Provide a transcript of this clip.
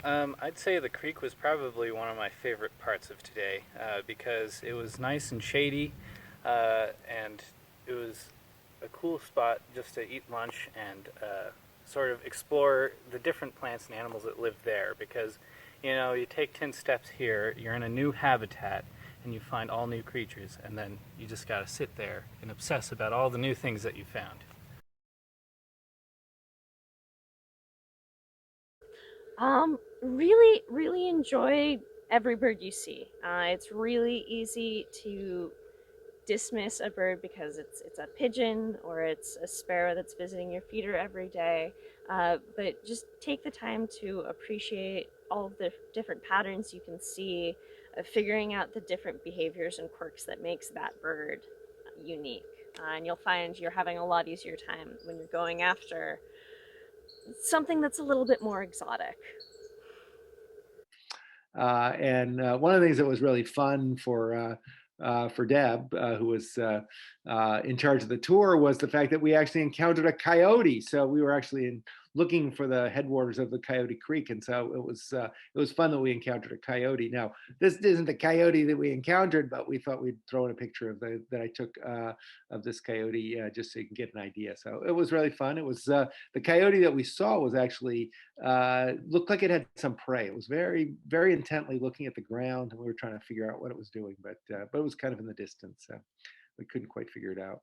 I'd say the creek was probably one of my favorite parts of today because it was nice and shady, and it was a cool spot just to eat lunch and sort of explore the different plants and animals that live there. Because, you take 10 steps here, you're in a new habitat, and you find all new creatures, and then you just gotta sit there and obsess about all the new things that you found. Really enjoy every bird you see. It's really easy to dismiss a bird because it's a pigeon or it's a sparrow that's visiting your feeder every day. But just take the time to appreciate all of the different patterns you can see, figuring out the different behaviors and quirks that makes that bird unique. And you'll find you're having a lot easier time when you're going after something that's a little bit more exotic. And one of the things that was really fun for Deb, who was in charge of the tour, was the fact that we actually encountered a coyote. So we were actually looking for the headwaters of the Coyote Creek, and so it was fun that we encountered a coyote. Now, this isn't the coyote that we encountered, but we thought we'd throw in a picture of that I took of this coyote just so you can get an idea. So it was really fun. It was the coyote that we saw was actually looked like it had some prey. It was very intently looking at the ground, and we were trying to figure out what it was doing, but it was kind of in the distance, so we couldn't quite figure it out.